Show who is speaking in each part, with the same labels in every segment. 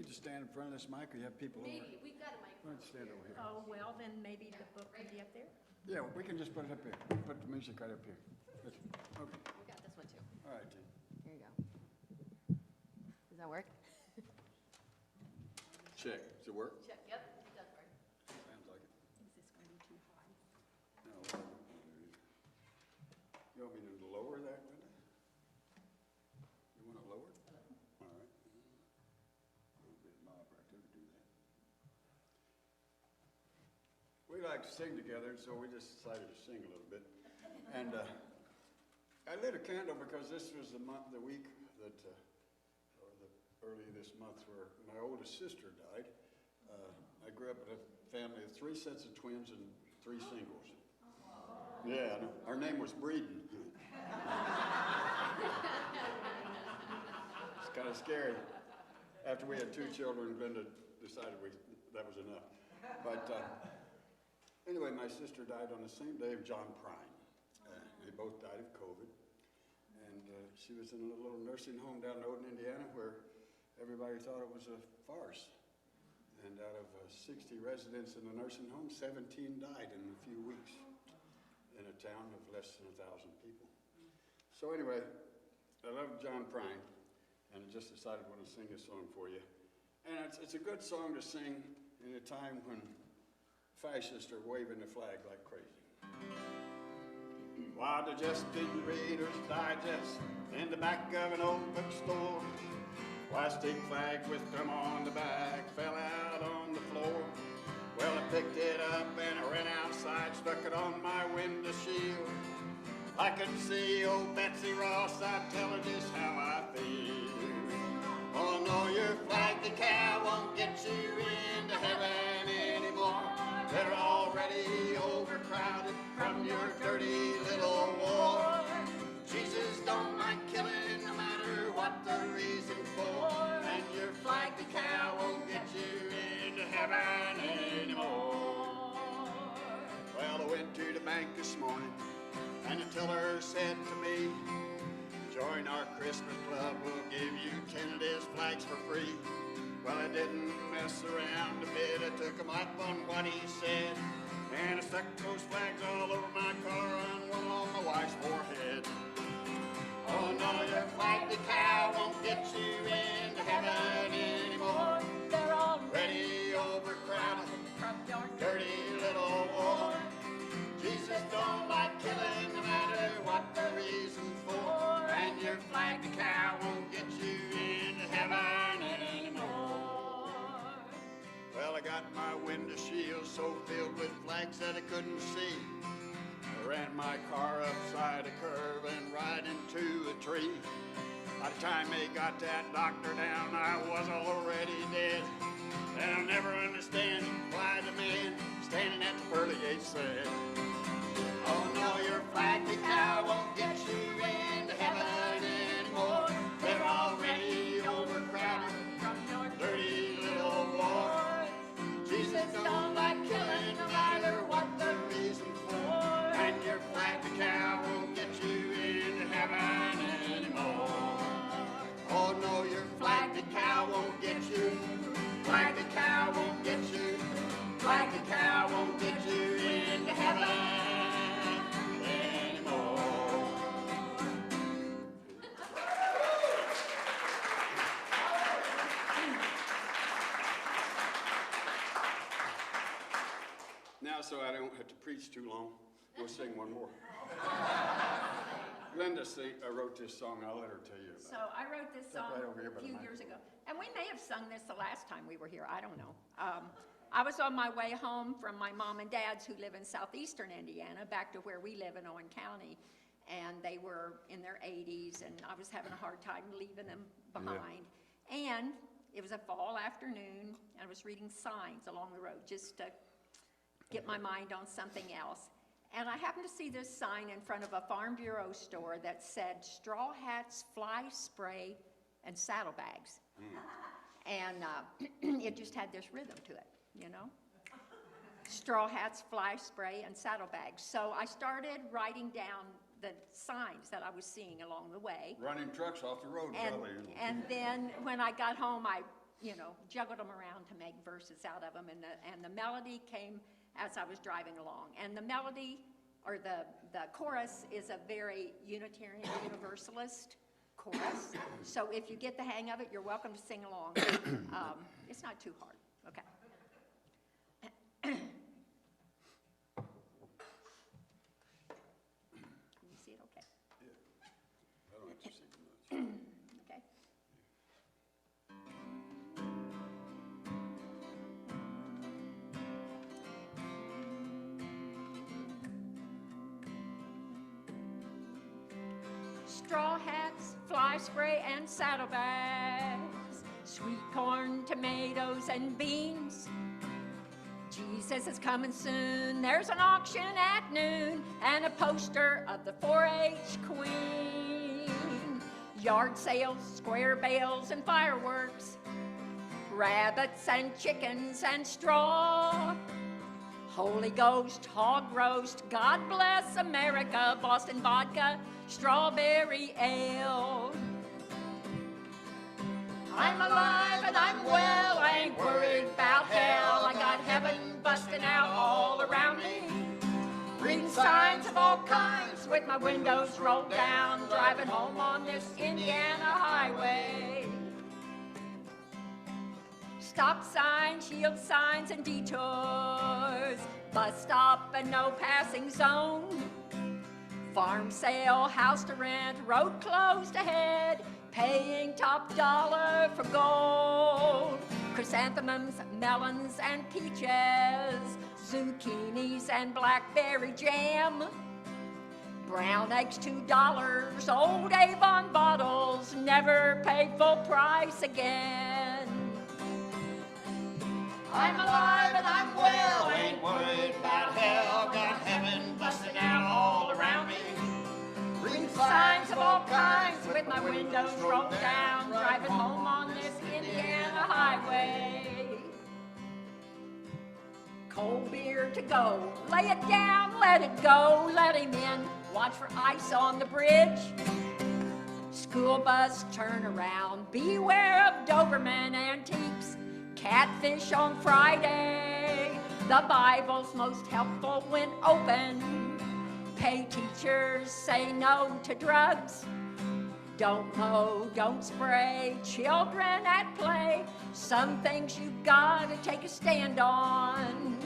Speaker 1: to stand in front of this mic, or you have people over?
Speaker 2: Maybe, we've got a
Speaker 1: Why
Speaker 2: microphone.
Speaker 1: don't you stand over here?
Speaker 3: Oh, well, then maybe the book can be up there?
Speaker 1: Yeah, we can just put it up here. Put the music right up here. Okay,
Speaker 2: We got this one too.
Speaker 1: all right, Gene.
Speaker 2: Here you go. Does that work?
Speaker 1: Check. Does it work?
Speaker 2: Check, yep, it does work.
Speaker 1: Sounds like it.
Speaker 3: Is this going to be too high?
Speaker 1: No, I don't want to do it. You want me to lower that, Linda? You want it lowered? All right. A little bit of my opportunity to do that. We like to sing together, so we just decided to sing a little bit. And I lit a candle because this was the week that, or early this month, where my oldest sister died. I grew up in a family of 3 sets of twins and 3 singles. Yeah, I know. Our name was Breeden. It's kind of scary. After we had 2 children, Linda decided that was enough. But anyway, my sister died on the same day of John Prine. They both died of COVID. And she was in a little nursing home down in Odin, Indiana, where everybody thought it was a farce. And out of 60 residents in the nursing home, 17 died in a few weeks in a town of less than 1,000 people. So anyway, I love John Prine, and I just decided I want to sing this song for you. And it's a good song to sing in a time when fascists are waving the flag like crazy. While digesting Reader's Digest in the back of an old bookstore, plastic flag with them on the back fell out on the floor. Well, I picked it up and I ran outside, stuck it on my window shield. I could see old Betsy Ross, I'm telling just how I feel. Oh no, your flag decal won't get you into heaven anymore. They're already overcrowded from your dirty little war. Jesus don't like killing no matter what the reason for. And your flag decal won't get you into heaven anymore. Well, I went to the bank this morning and the teller said to me, join our Christmas club, we'll give you 10 of these flags for free. Well, I didn't mess around a bit, I took him up on what he said, and I stuck those flags all over my car and one on my wife's forehead. Oh no, your flag decal won't get you into heaven anymore.
Speaker 3: They're
Speaker 1: Already overcrowded
Speaker 3: from your
Speaker 1: dirty little war. Jesus don't like killing no matter what the reason for. And your flag decal won't get you into heaven anymore. Well, I got my window shield so filled with flags that I couldn't see. I ran my car upside a curve and right into a tree. By the time they got that doctor down, I was already dead. And I'll never understand why the man standing at the pearly gate said, oh no, your flag decal won't get you into heaven anymore. They're already overcrowded
Speaker 3: from your
Speaker 1: dirty little war. Jesus don't like killing no matter what the reason for. And your flag decal won't get you into heaven anymore. Oh no, your flag decal won't get you. Flag decal won't get you. Flag decal won't get you into heaven anymore. Now, so I don't have to preach too long, we'll sing one more. Linda wrote this song. I'll let her tell you about it.
Speaker 3: So I wrote this
Speaker 1: Step
Speaker 3: song
Speaker 1: right over here by
Speaker 3: a
Speaker 1: the
Speaker 3: few years
Speaker 1: microphone.
Speaker 3: ago. And we may have sung this the last time we were here. I don't know. I was on my way home from my mom and dad's, who live in southeastern Indiana, back to where we live in Owen County. And they were in their 80s, and I was having a hard time leaving them behind. Yeah. And it was a fall afternoon, and I was reading signs along the road just to get my mind on something else. And I happened to see this sign in front of a Farm Bureau store that said straw hats, fly spray, and saddlebags. And it just had this rhythm to it, you know? Straw hats, fly spray, and saddlebags. So I started writing down the signs that I was seeing along the way.
Speaker 1: Running trucks off the road,
Speaker 3: And,
Speaker 1: probably.
Speaker 3: and then when I got home, I juggled them around to make verses out of them, and the melody came as I was driving along. And the melody, or the chorus, is a very Unitarian Universalist chorus. So if you get the hang of it, you're welcome to sing along. It's not too hard. Okay. Can you see it okay?
Speaker 1: Yeah. I don't have to see too much.
Speaker 3: Okay. Straw hats, fly spray, and saddlebags, sweet corn, tomatoes, and beans. Jesus is coming soon. There's an auction at noon and a poster of the 4-H queen. Yard sales, square bales, and fireworks, rabbits and chickens and straw. Holy Ghost, hog roast, God bless America, Boston vodka, strawberry ale. I'm alive and I'm well, I ain't worried about hell. I got heaven busting out all around me. Reading signs of all kinds with my windows rolled down, driving home on this Indiana highway. Stop signs, yield signs, and detours, bus stop and no passing zone. Farm sale, house to rent, road closed ahead, paying top dollar for gold. Chrysanthemums, melons, and peaches, zucchinis and blackberry jam. Brown eggs $2, old Avon bottles, never paid full price again. I'm alive and I'm well, ain't worried about hell, got heaven busting out all around me. Reading signs of all kinds with my windows rolled down, driving home on this Indiana highway. Cold beer to go, lay it down, let it go, let him in, watch for ice on the bridge. School bus turn around, beware of Doberman antiques, catfish on Friday, the Bible's most helpful when open. Pay teachers, say no to drugs. Don't mow, don't spray, children at play. Some things you gotta take a stand on.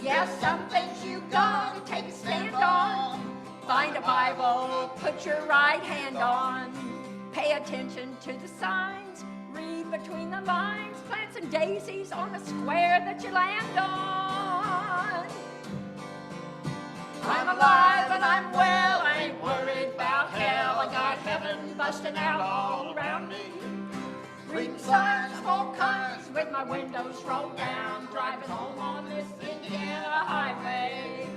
Speaker 3: Yes, some things you gotta take a stand on. Find a Bible, put your right hand on. Pay attention to the signs, read between the lines, plant some daisies on the square that you land on. I'm alive and I'm well, I ain't worried about hell. I got heaven busting out all around me. Reading signs of all kinds with my windows rolled down, driving home on this Indiana highway.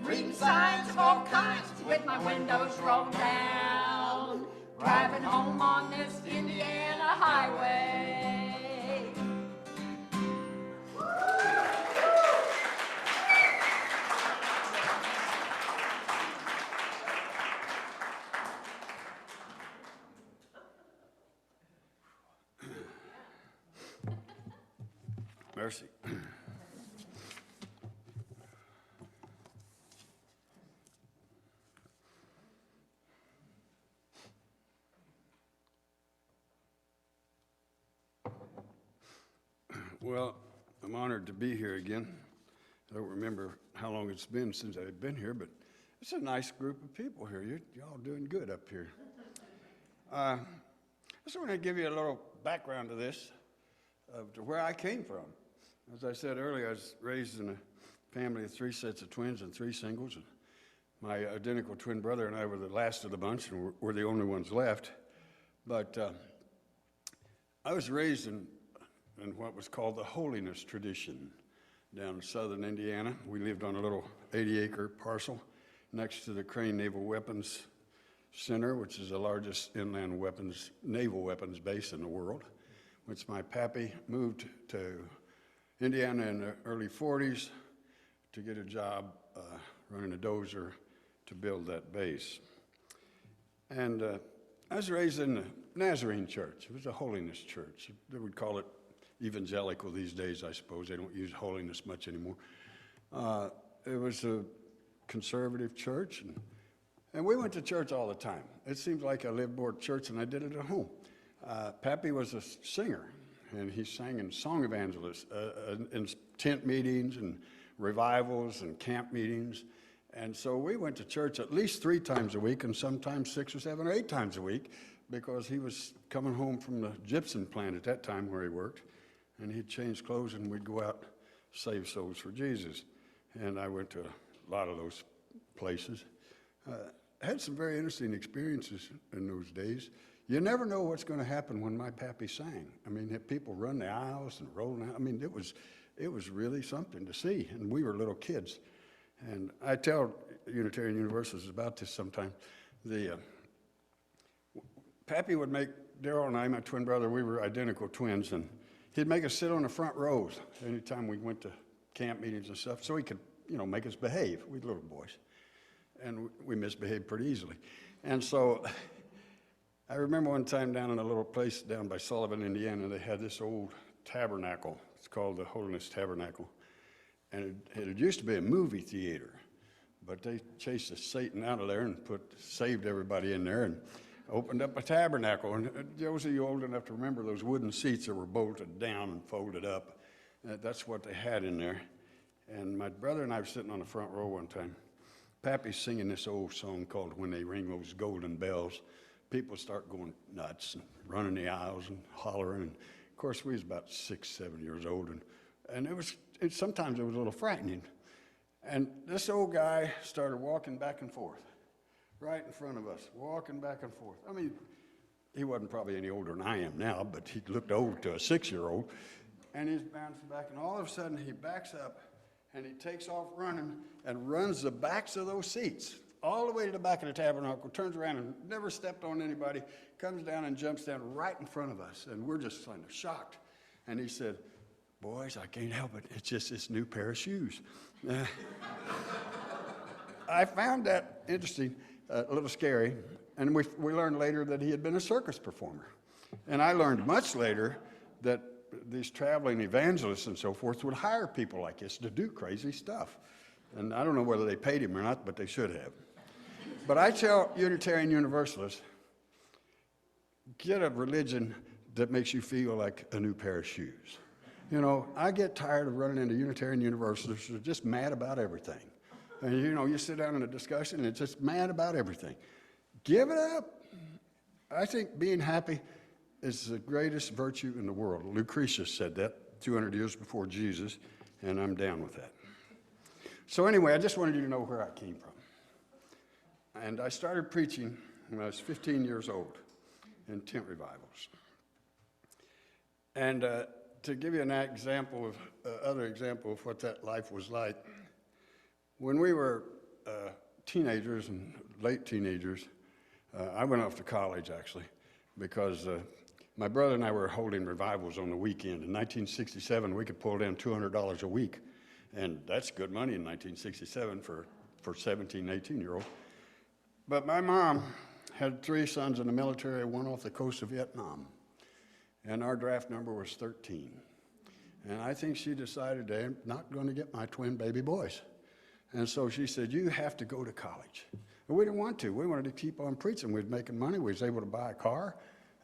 Speaker 3: Reading signs of all kinds with my windows rolled down, driving home on this Indiana highway.
Speaker 1: Mercy. Well, I'm honored to be here again. I don't remember how long it's been since I've been here, but it's a nice group of people here. You're all doing good up here. I just want to give you a little background to this, to where I came from. As I said earlier, I was raised in a family of 3 sets of twins and 3 singles. And my identical twin brother and I were the last of the bunch, and we're the only ones left. But I was raised in what was called the holiness tradition down in southern Indiana. We lived on a little 80-acre parcel next to the Crane Naval Weapons Center, which is the largest inland naval weapons base in the world, which my pappy moved to Indiana in the early 40s to get a job running a dozer to build that base. And I was raised in the Nazarene church. It was a holiness church. They would call it evangelical these days, I suppose. They don't use holiness much anymore. It was a conservative church, and we went to church all the time. It seems like I lived more at church than I did at home. Pappy was a singer, and he sang in song evangelists, in tent meetings and revivals and camp meetings. And so we went to church at least 3 times a week, and sometimes 6 or 7 or 8 times a week, because he was coming home from the gypsum plant at that time where he worked, and he'd change clothes and we'd go out save souls for Jesus. And I went to a lot of those places. I had some very interesting experiences in those days. You never know what's going to happen when my pappy sang. I mean, people run the aisles and rolling out. I mean, it was really something to see, and we were little kids. And I tell Unitarian Universalists about this sometimes. Pappy would make Daryl and I, my twin brother, we were identical twins, and he'd make us sit on the front rows anytime we went to camp meetings and stuff, so he could, make us behave. We little boys, and we misbehaved pretty easily. And so I remember one time down in a little place down by Sullivan, Indiana, they had this old tabernacle. It's called the Holiness Tabernacle. And it used to be a movie theater, but they chased the Satan out of there and saved everybody in there and opened up a tabernacle. And those of you old enough to remember those wooden seats that were bolted down and folded up, that's what they had in there. And my brother and I were sitting on the front row one time. Pappy's singing this old song called When They Ring Those Golden Bells. People start going nuts and running the aisles and hollering. And of course, we was about 6, 7 years old, and sometimes it was a little frightening. And this old guy started walking back and forth, right in front of us, walking back and forth. I mean, he wasn't probably any older than I am now, but he looked old to a 6-year-old. And he's bouncing back, and all of a sudden he backs up, and he takes off running and runs the backs of those seats all the way to the back of the tabernacle, turns around and never stepped on anybody, comes down and jumps down right in front of us. And we're just kind of shocked. And he said, "Boys, I can't help it. It's just this new pair of shoes." I found that interesting, a little scary. And we learned later that he had been a circus performer. And I learned much later that these traveling evangelists and so forth would hire people like this to do crazy stuff. And I don't know whether they paid him or not, but they should have. But I tell Unitarian Universalists, get a religion that makes you feel like a new pair of shoes. I get tired of running into Unitarian Universalists who are just mad about everything. And, you sit down in a discussion and it's just mad about everything. Give it up. I think being happy is the greatest virtue in the world. Lucretius said that 200 years before Jesus, and I'm down with that. So anyway, I just wanted you to know where I came from. And I started preaching when I was 15 years old in tent revivals. And to give you other example of what that life was like, when we were teenagers and late teenagers, I went off to college actually, because my brother and I were holding revivals on the weekend. In 1967, we could pull down $200 a week, and that's good money in 1967 for 17, 18-year-olds. But my mom had 3 sons in the military, one off the coast of Vietnam, and our draft number was 13. And I think she decided they're not going to get my twin baby boys. And so she said, "You have to go to college." And we didn't want to. We wanted to keep on preaching. We was making money. We was able to buy a car,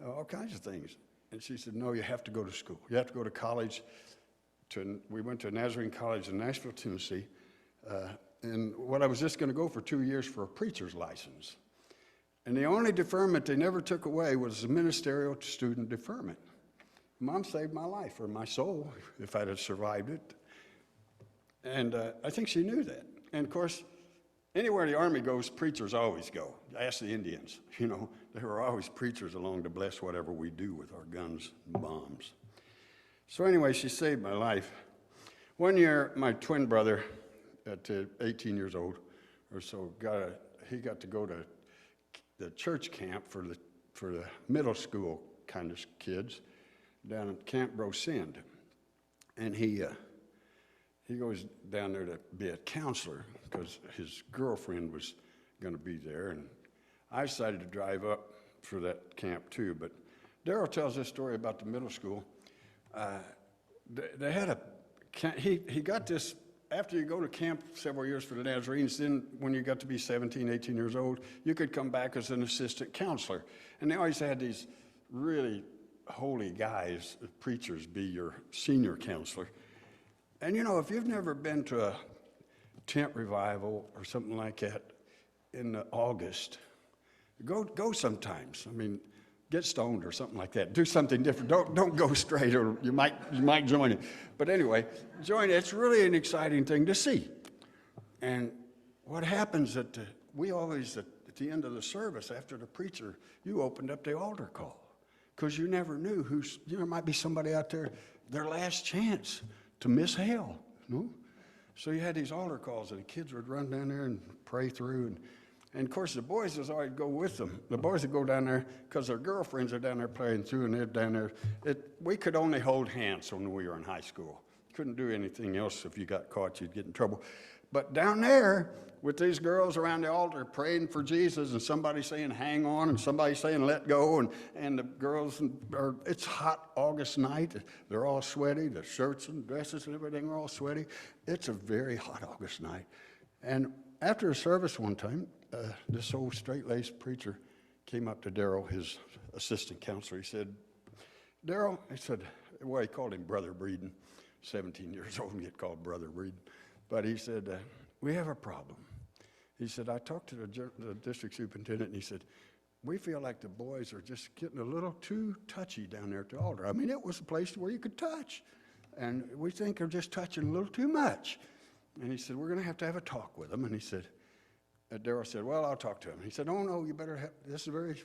Speaker 1: all kinds of things. And she said, "No, you have to go to school. You have to go to college." We went to Nazarene College in Nashville, Tennessee. And what I was just going to go for 2 years for a preacher's license. And the only deferment they never took away was the ministerial student deferment. Mom saved my life, or my soul, if I'd have survived it. And I think she knew that. And of course, anywhere the Army goes, preachers always go. Ask the Indians, there were always preachers along to bless whatever we do with our guns and bombs. So anyway, she saved my life. One year, my twin brother, at 18 years old or so, he got to go to the church camp for the middle school kind of kids down at Camp Brosend. And he goes down there to be a counselor because his girlfriend was going to be there. And I decided to drive up for that camp too. But Darrell tells this story about the middle school. They had he got this, after you go to camp several years for the Nazarenes, then when you got to be 17, 18 years old, you could come back as an assistant counselor. And they always had these really holy guys, preachers, be your senior counselor. And you know, if you've never been to a tent revival or something like that in August, go sometimes. I mean, get stoned or something like that. Do something different. Don't go straight, or you might join it. But anyway, join it. It's really an exciting thing to see. And what happens we always at the end of the service, after the preacher, you opened up the altar call, because you never knew there might be somebody out there, their last chance to miss hell. You know? So you had these altar calls, and the kids would run down there and pray through. And of course, the boys would always go with them. The boys would go down there because their girlfriends are down there praying through, and they're down there. We could only hold hands when we were in high school. Couldn't do anything else. If you got caught, you'd get in trouble. But down there with these girls around the altar praying for Jesus, and somebody saying hang on, and somebody saying let go, and the girls, it's hot August night. They're all sweaty. The shirts and dresses and everything are all sweaty. It's a very hot August night. And after a service one time, this old straight-laced preacher came up to Darrell, his assistant counselor. He said, Darrell, he said, well, he called him Brother Breeden, 17 years old and get called Brother Breeden. But he said, we have a problem. He said, I talked to the district superintendent, and he said, we feel like the boys are just getting a little too touchy down there at the altar. I mean, it was a place where you could touch, and we think they're just touching a little too much. And he said, we're going to have a talk with them. And he said, Darrell said, well, I'll talk to him. He said, oh, no, you better this is a very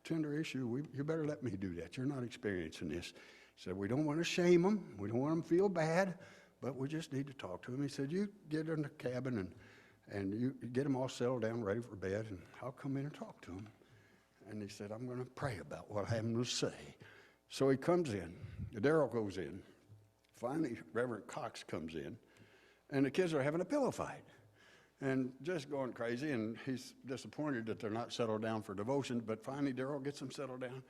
Speaker 1: tender issue. You better let me do that. You're not experiencing this. He said, we don't want to shame them. We don't want them to feel bad, but we just need to talk to them. He said, you get in the cabin and you get them all settled down, ready for bed, and I'll come in and talk to them. And he said, I'm going to pray about what I have them to say. So he comes in. Darrell goes in. Finally, Reverend Cox comes in, and the kids are having a pillow fight and just going crazy, and he's disappointed that they're not settled down for devotion. But finally, Darrell gets them settled down,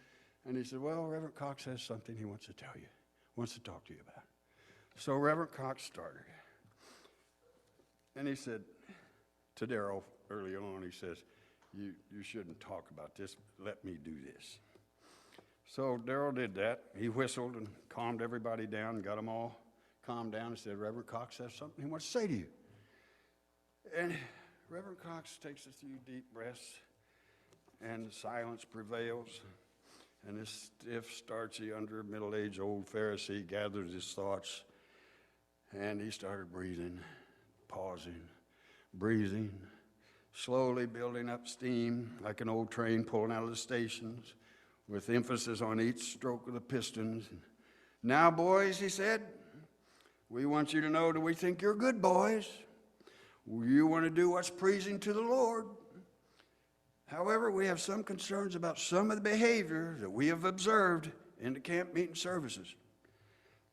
Speaker 1: and he said, well, Reverend Cox has something he wants to tell you, wants to talk to you about. So Reverend Cox started, and he said to Darrell early on, he says, you shouldn't talk about this. Let me do this. So Darrell did that. He whistled and calmed everybody down and got them all calmed down and said, Reverend Cox has something he wants to say to you. And Reverend Cox takes a few deep breaths, and the silence prevails. And this stiff, starchy, middle-aged old Pharisee gathered his thoughts, and he started breathing, pausing, breathing, slowly building up steam like an old train pulling out of the stations, with emphasis on each stroke of the pistons. Now, boys, he said, we want you to know that we think you're good boys. You want to do what's pleasing to the Lord. However, we have some concerns about some of the behavior that we have observed in the camp meeting services.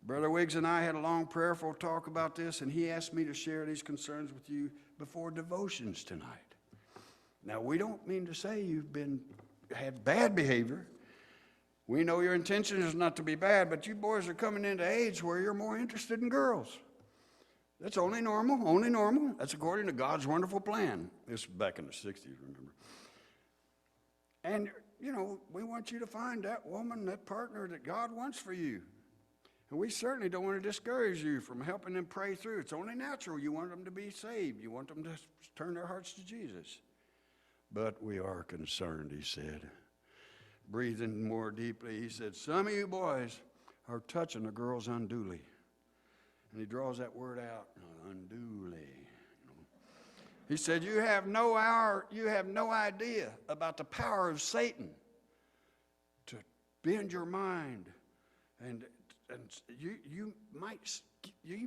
Speaker 1: Brother Wiggs and I had a long prayerful talk about this, and he asked me to share these concerns with you before devotions tonight. Now, we don't mean to say you've had bad behavior. We know your intention is not to be bad, but you boys are coming into age where you're more interested in girls. That's only normal, only normal. That's according to God's wonderful plan. This was back in the 60s, remember. And, you know, we want you to find that woman, that partner that God wants for you. And we certainly don't want to discourage you from helping them pray through. It's only natural. You want them to be saved. You want them to turn their hearts to Jesus. But we are concerned, he said. Breathing more deeply, he said, some of you boys are touching the girls unduly. And he draws that word out, unduly. He said, you have no idea about the power of Satan to bend your mind, and you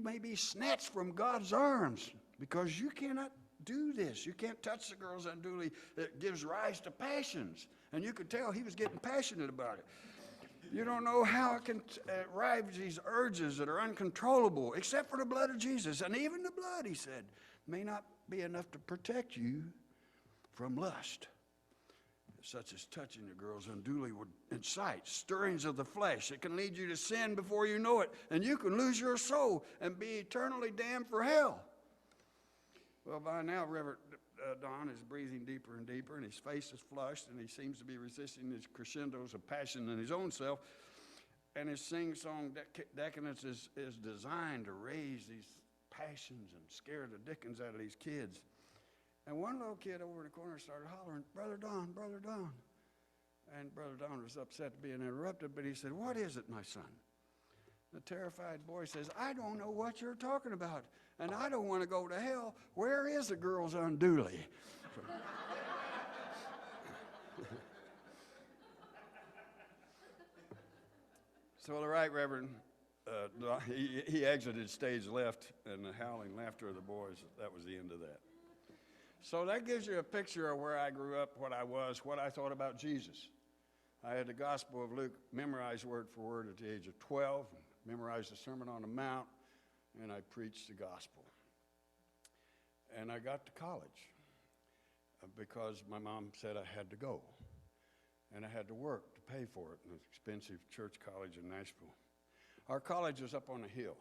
Speaker 1: may be snatched from God's arms because you cannot do this. You can't touch the girls unduly. It gives rise to passions, and you could tell he was getting passionate about it. You don't know how it can rise these urges that are uncontrollable, except for the blood of Jesus. And even the blood, he said, may not be enough to protect you from lust. such as touching the girls unduly would incite stirrings of the flesh. It can lead you to sin before you know it, and you can lose your soul and be eternally damned for hell. Well, by now, Reverend Don is breathing deeper and deeper, and his face is flushed, and he seems to be resisting his crescendos of passion in his own self. And his sing-song decadence is designed to raise these passions and scare the dickens out of these kids. And one little kid over in the corner started hollering, "Brother Don, Brother Don." And Brother Don was upset to being interrupted, but he said, "What is it, my son?" The terrified boy says, "I don't know what you're talking about, and I don't want to go to hell. Where is the girls unduly?" So the Right Reverend, he exited stage left, and the howling laughter of the boys, that was the end of that. So that gives you a picture of where I grew up, what I was, what I thought about Jesus. I had the Gospel of Luke memorized word for word at the age of 12, memorized the Sermon on the Mount, and I preached the gospel. And I got to college because my mom said I had to go. And I had to work to pay for it in an expensive church college in Nashville. Our college was up on a hill,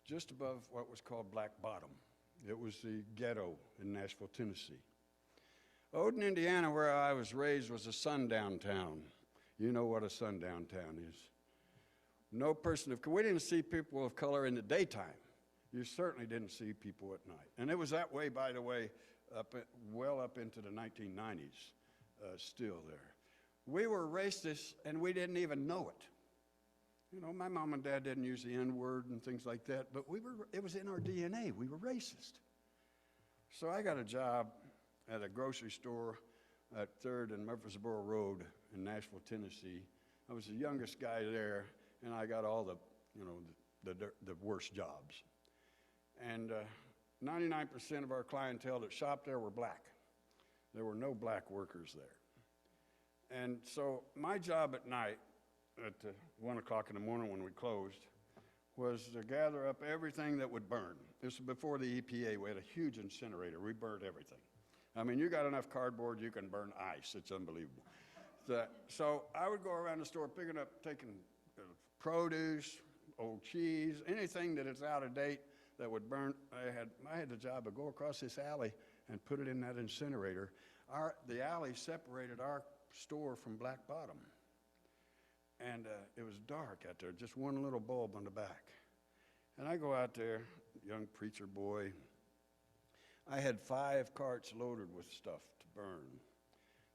Speaker 1: just above what was called Black Bottom. It was the ghetto in Nashville, Tennessee. Odin, Indiana, where I was raised, was a sundown town. You know what a sundown town is. No person of color. We didn't see people of color in the daytime. You certainly didn't see people at night. And it was that way, by the way, well up into the 1990s, still there. We were racist, and we didn't even know it. You know, my mom and dad didn't use the N-word and things like that, but it was in our DNA. We were racist. So I got a job at a grocery store at 3rd and Murfreesboro Road in Nashville, Tennessee. I was the youngest guy there, and I got all the worst jobs. And 99% of our clientele that shopped there were black. There were no black workers there. And so my job at night, at 1 o'clock in the morning when we closed, was to gather up everything that would burn. This was before the EPA. We had a huge incinerator. We burned everything. I mean, you got enough cardboard, you can burn ice. It's unbelievable. So I would go around the store picking up, taking produce, old cheese, anything that is out of date that would burn. I had the job of go across this alley and put it in that incinerator. The alley separated our store from Black Bottom. And it was dark out there, just one little bulb on the back. And I go out there, young preacher boy. I had 5 carts loaded with stuff to burn.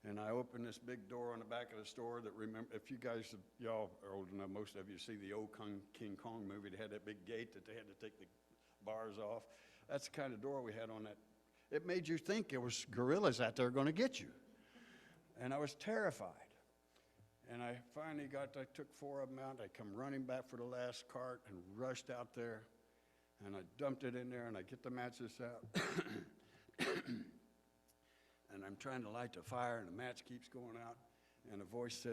Speaker 1: And I opened this big door on the back of the store that, if you guys, y'all are old enough, most of you see the old King Kong movie. They had that big gate that they had to take the bars off. That's the kind of door we had on that. It made you think there was gorillas out there going to get you. And I was terrified. And I finally I took 4 of them out. I come running back for the last cart and rushed out there. And I dumped it in there, and I get the matches out. And I'm trying to light the fire, and the match keeps going out. And a voice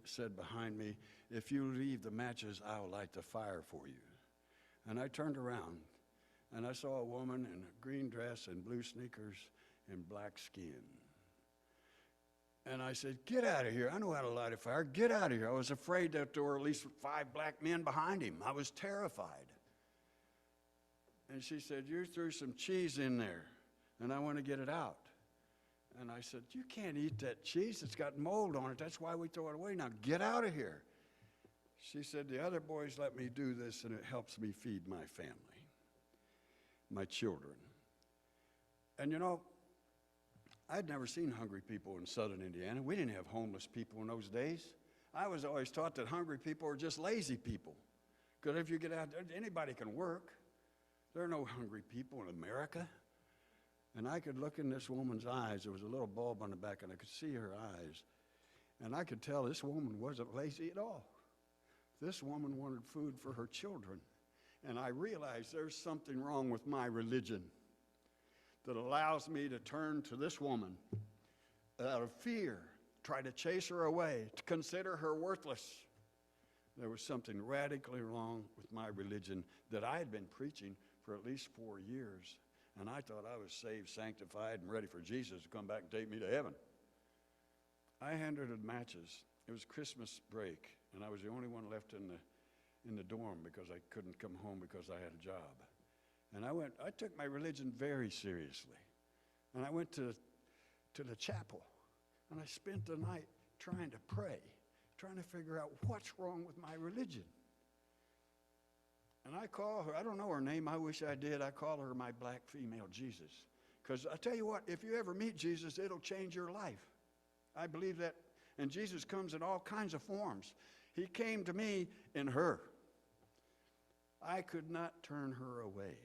Speaker 1: said behind me, "If you leave the matches, I'll light the fire for you." And I turned around, and I saw a woman in a green dress and blue sneakers and black skin. And I said, "Get out of here. I know how to light a fire. Get out of here." I was afraid that there were at least 5 black men behind him. I was terrified. And she said, "You threw some cheese in there, and I want to get it out." And I said, "You can't eat that cheese. It's got mold on it. That's why we throw it away. Now get out of here." She said, "The other boys let me do this, and it helps me feed my family, my children." And you know, I'd never seen hungry people in southern Indiana. We didn't have homeless people in those days. I was always taught that hungry people are just lazy people. Because if you get out there, anybody can work. There are no hungry people in America. And I could look in this woman's eyes. There was a little bulb on the back, and I could see her eyes. And I could tell this woman wasn't lazy at all. This woman wanted food for her children. And I realized there's something wrong with my religion that allows me to turn to this woman out of fear, try to chase her away, to consider her worthless. There was something radically wrong with my religion that I had been preaching for at least 4 years. And I thought I was saved, sanctified, and ready for Jesus to come back and take me to heaven. I handed her matches. It was Christmas break, and I was the only one left in the dorm because I couldn't come home because I had a job. And I took my religion very seriously. And I went to the chapel, and I spent the night trying to pray, trying to figure out what's wrong with my religion. And I call her, I don't know her name, I wish I did, I call her my black female Jesus. Because I tell you what, if you ever meet Jesus, it'll change your life. I believe that, and Jesus comes in all kinds of forms. He came to me in her. I could not turn her away.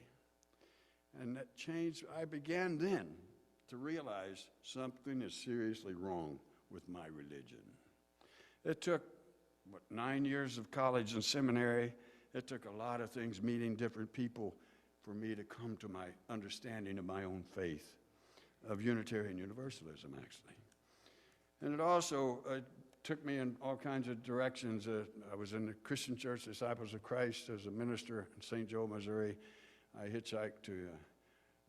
Speaker 1: And that changed, I began then to realize something is seriously wrong with my religion. It took, 9 years of college and seminary. It took a lot of things, meeting different people, for me to come to my understanding of my own faith, of Unitarian Universalism, actually. And it also took me in all kinds of directions. I was in the Christian Church Disciples of Christ as a minister in St. Joe, Missouri. I hitchhiked to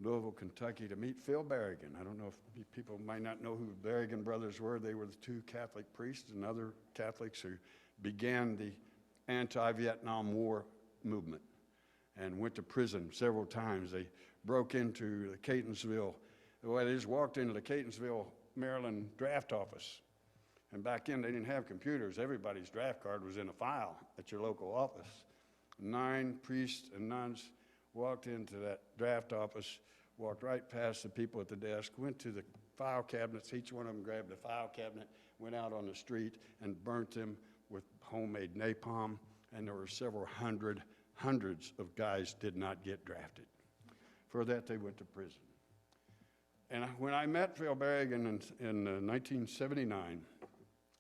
Speaker 1: Louisville, Kentucky to meet Phil Berrigan. I don't know if people might not know who the Berrigan brothers were. They were the two Catholic priests and other Catholics who began the anti-Vietnam War movement and went to prison several times. They broke into the Catonsville. Well, they just walked into the Catonsville, Maryland draft office. And back then, they didn't have computers. Everybody's draft card was in a file at your local office. 9 priests and nuns walked into that draft office, walked right past the people at the desk, went to the file cabinets. Each one of them grabbed a file cabinet, went out on the street, and burnt them with homemade napalm. And there were several hundreds of guys did not get drafted. For that, they went to prison. And when I met Phil Berrigan in 1979,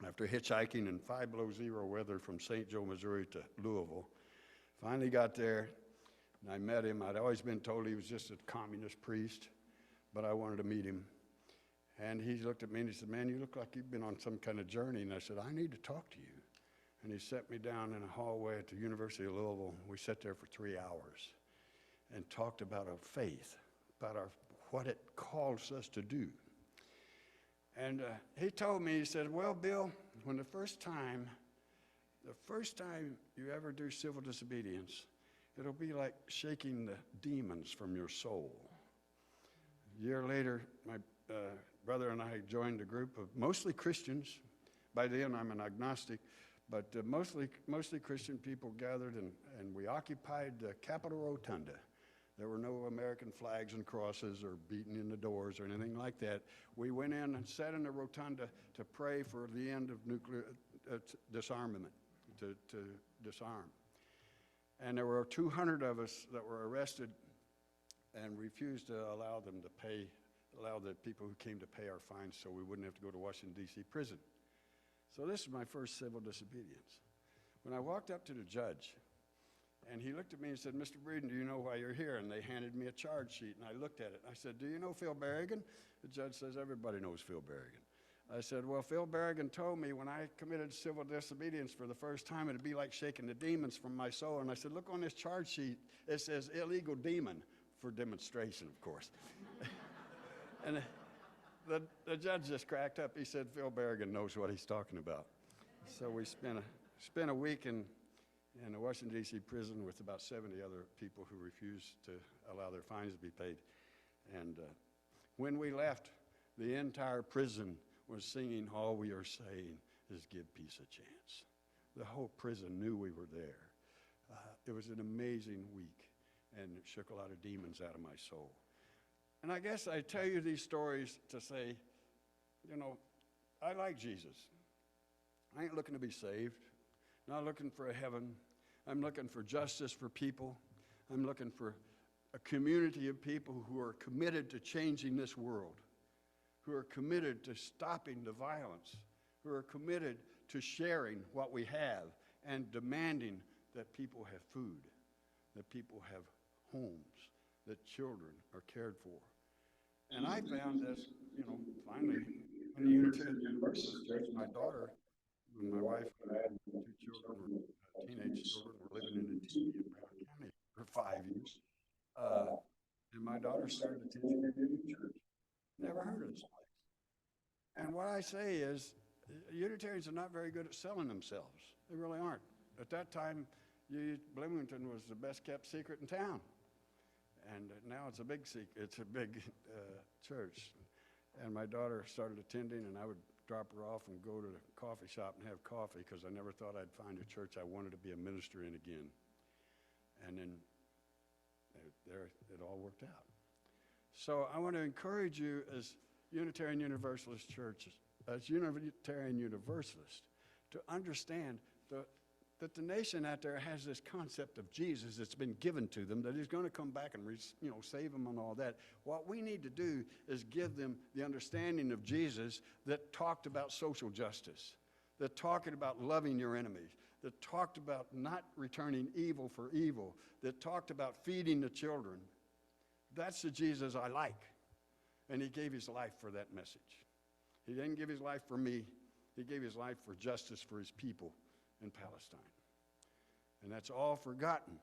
Speaker 1: after hitchhiking in 5 below zero weather from St. Joe, Missouri to Louisville, finally got there, and I met him. I'd always been told he was just a communist priest, but I wanted to meet him. And he looked at me and he said, "Man, you look like you've been on some kind of journey." And I said, "I need to talk to you." And he set me down in a hallway at the University of Louisville. We sat there for 3 hours and talked about our faith, about what it calls us to do. And he told me, he said, "Well, Bill, when the first time you ever do civil disobedience, it'll be like shaking the demons from your soul." A year later, my brother and I joined a group of mostly Christians. By then, I'm an agnostic, but mostly Christian people gathered, and we occupied the Capitol Rotunda. There were no American flags and crosses or beating in the doors or anything like that. We went in and sat in the rotunda to pray for the end of nuclear disarmament, to disarm. And there were 200 of us that were arrested and refused to allow the people who came to pay our fines so we wouldn't have to go to Washington, D.C. prison. So this is my first civil disobedience. When I walked up to the judge, and he looked at me and said, "Mr. Breeden, do you know why you're here?" And they handed me a charge sheet, and I looked at it. I said, "Do you know Phil Berrigan?" The judge says, "Everybody knows Phil Berrigan." I said, "Well, Phil Berrigan told me when I committed civil disobedience for the first time, it'd be like shaking the demons from my soul." And I said, "Look on this charge sheet. It says illegal demon," for demonstration, of course. And the judge just cracked up. He said, "Phil Berrigan knows what he's talking about." So we spent a week in a Washington, D.C. prison with about 70 other people who refused to allow their fines to be paid. And when we left, the entire prison was singing, "All we are saying is give peace a chance." The whole prison knew we were there. It was an amazing week, and it shook a lot of demons out of my soul. And I guess I tell you these stories to say, I like Jesus. I ain't looking to be saved, not looking for a heaven. I'm looking for justice for people. I'm looking for a community of people who are committed to changing this world, who are committed to stopping the violence, who are committed to sharing what we have and demanding that people have food, that people have homes, that children are cared for. And I found this, finally, in the Unitarian Universalist Church, my daughter, when my wife and I had 2 children, teenage children, were living in a teepee in Brown County for 5 years. And my daughter started attending a new church. Never heard of this place. And what I say is, Unitarians are not very good at selling themselves. They really aren't. At that time, Bloomington was the best kept secret in town. And now it's a big secret. It's a big church. And my daughter started attending, and I would drop her off and go to the coffee shop and have coffee because I never thought I'd find a church I wanted to be a minister in again. And then there it all worked out. So I want to encourage you as Unitarian Universalist churches, as Unitarian Universalists, to understand that the nation out there has this concept of Jesus that's been given to them, that he's going to come back and save them and all that. What we need to do is give them the understanding of Jesus that talked about social justice, that talked about loving your enemies, that talked about not returning evil for evil, that talked about feeding the children. That's the Jesus I like. And he gave his life for that message. He didn't give his life for me. He gave his life for justice for his people in Palestine. And that's all forgotten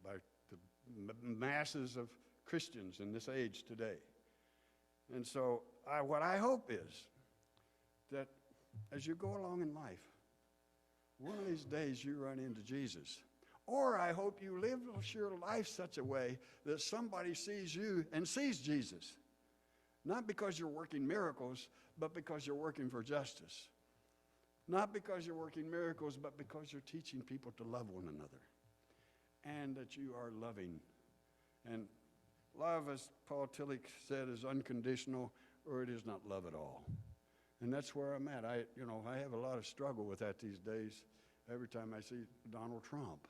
Speaker 1: by the masses of Christians in this age today. And so what I hope is that as you go along in life, one of these days you run into Jesus. Or I hope you live your life such a way that somebody sees you and sees Jesus. Not because you're working miracles, but because you're working for justice. Not because you're working miracles, but because you're teaching people to love one another. And that you are loving. And love, as Paul Tillich said, is unconditional, or it is not love at all. And that's where I'm at. I have a lot of struggle with that these days. Every time I see Donald Trump,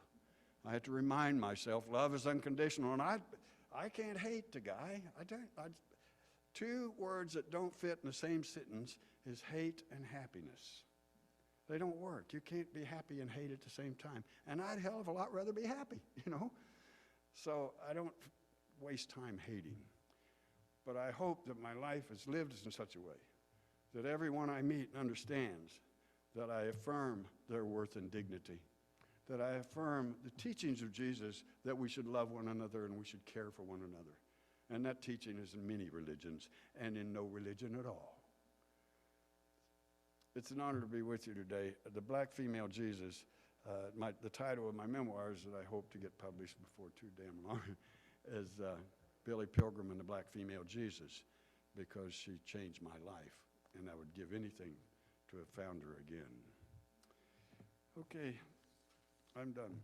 Speaker 1: I have to remind myself, love is unconditional. And I can't hate the guy. Two words that don't fit in the same sentence is hate and happiness. They don't work. You can't be happy and hate at the same time. And I'd hell of a lot rather be happy, So I don't waste time hating. But I hope that my life is lived in such a way that everyone I meet understands that I affirm their worth and dignity, that I affirm the teachings of Jesus that we should love one another and we should care for one another. And that teaching is in many religions and in no religion at all. It's an honor to be with you today. The Black Female Jesus, the title of my memoirs that I hope to get published before too damn long, is Billy Pilgrim and the Black Female Jesus, because she changed my life, and I would give anything to have found her again. Okay, I'm done.